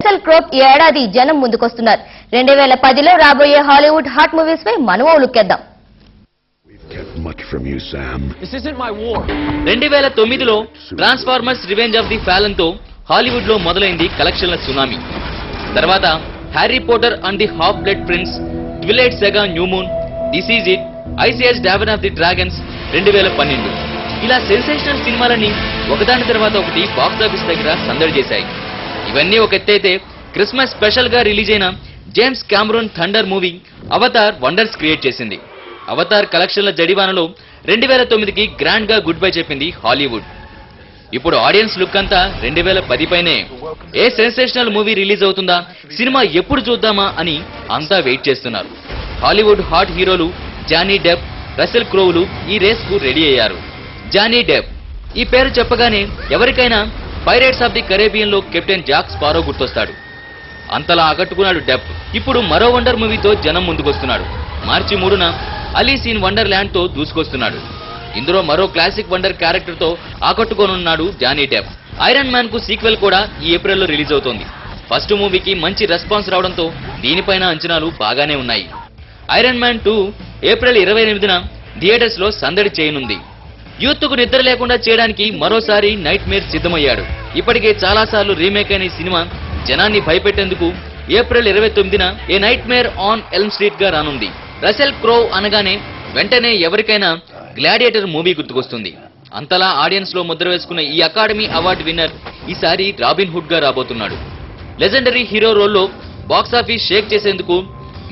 Russell క్రో ఈ ఏడాది జనం ముందుకొస్తున్నారు. 2010లో రాబోయే హాలీవుడ్ హాట్ మూవీస్ పై మనం ఓ లుక్ వేద్దాం. 2009లో Transformers revenge of the fallen తో హాలీవుడ్ లో మొదలైంది కలెక్షన్ల సునామీ. తర్వాత Harry Potter and the half blood prince, Twilight saga new moon, this is it, ఐసిఎస్ డావెన్ ఆఫ్ ది డ్రాగన్స్ 2012. ఇలా సెన్సేషనల్ సినిమాలని ఒకదాని తర్వాత ఒకటి బాక్సాఫీస్ దగ్గర సందడి చేశాయి. ఇవన్నీ ఒక ఎత్తైతే క్రిస్మస్ స్పెషల్ గా రిలీజ్ అయిన James Cameron thunder movie Avatar wonders create చేసింది. అవతార్ కలెక్షన్ల జడివానలో 2009కి గ్రాండ్ గా గుడ్ బై చెప్పింది హాలీవుడ్. ఇప్పుడు ఆడియన్స్ లుక్ అంతా 2010 పైనే. ఏ సెన్సేషనల్ మూవీ రిలీజ్ అవుతుందా, సినిమా ఎప్పుడు చూద్దామా అని అంతా వెయిట్ చేస్తున్నారు. హాలీవుడ్ హాట్ హీరోలు జానీ డెప్, రసెల్ క్రోవులు ఈ రేస్ కు రెడీ అయ్యారు. జానీ డెప్ ఈ పేరు చెప్పగానే ఎవరికైనా పైరేట్స్ ఆఫ్ ది కరేబియన్ లో కెప్టెన్ జాక్ స్పారో గుర్తొస్తాడు. అంతలా ఆకట్టుకున్నాడు డెప్. ఇప్పుడు మరో వండర్ మూవీతో జనం ముందుకొస్తున్నాడు. మార్చి 3న అలీస్ ఇన్ వండర్ ల్యాండ్ తో దూసుకొస్తున్నాడు. ఇందులో మరో క్లాసిక్ వండర్ క్యారెక్టర్ తో ఆకట్టుకోనున్నాడు జానీ డెప్. ఐరన్ మ్యాన్ కు సీక్వెల్ కూడా ఈ ఏప్రిల్లో రిలీజ్ అవుతోంది. ఫస్ట్ మూవీకి మంచి రెస్పాన్స్ రావడంతో దీనిపైన అంచనాలు బాగానే ఉన్నాయి. ఐరన్ మ్యాన్ 2 ఏప్రిల్ 28న థియేటర్స్ లో సందడి చేయనుంది. యూత్ కు నిద్ర లేకుండా చేయడానికి మరోసారి నైట్ మేర్ సిద్ధమయ్యాడు. ఇప్పటికే చాలా సార్లు రీమేక్ అయిన ఈ సినిమా జనాన్ని భయపెట్టేందుకు ఏప్రిల్ 29న a nightmare on Elm Street గా రానుంది. రసెల్ క్రో అనగానే వెంటనే ఎవరికైనా గ్లాడియేటర్ మూవీ గుర్తుకొస్తుంది. అంతలా ఆడియన్స్ లో ముద్ర వేసుకున్న ఈ అకాడమీ అవార్డు విన్నర్ ఈసారి రాబిన్ హుడ్ గా రాబోతున్నాడు. లెజెండరీ హీరో రోల్లో బాక్సాఫీస్ షేక్ చేసేందుకు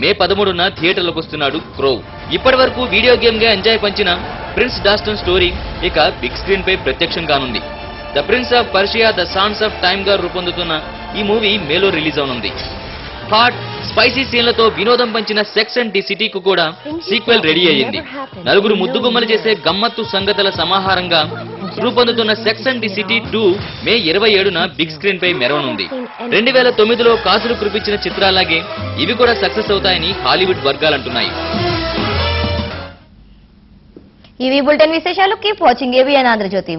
మే 13న థియేటర్లకు వస్తున్నాడు క్రో. ఇప్పటి వరకు వీడియో గేమ్ గా ఎంజాయ్ పంచిన ప్రిన్స్ డాస్టన్ స్టోరీ ఇక బిగ్ స్క్రీన్ పై ప్రత్యక్షం కానుంది. The prince of Persia the sands of time గా రూపొందుతున్న ఈ మూవీ మేలో రిలీజ్ అవనుంది. హాట్ స్పైసీ సీన్లతో వినోదం పంచిన సెక్స్ అండ్ ది సిటీకు కూడా సీక్వెల్ రెడీ అయ్యింది. నలుగురు ముద్దుగుమ్మలు చేసే గమ్మత్తు సంగతుల సమాహారంగా రూపొందుతున్న sex and the city 2 May 27న బిగ్ స్క్రీన్ పై మెరవనుంది. 2009లో కాసులు కురిపించిన చిత్రాలాగే ఇవి కూడా సక్సెస్ అవుతాయని హాలీవుడ్ వర్గాలంటున్నాయి. ఇవి బులెటిన్ విశేషాలు. Keep watching ABN Andhra Jyothi.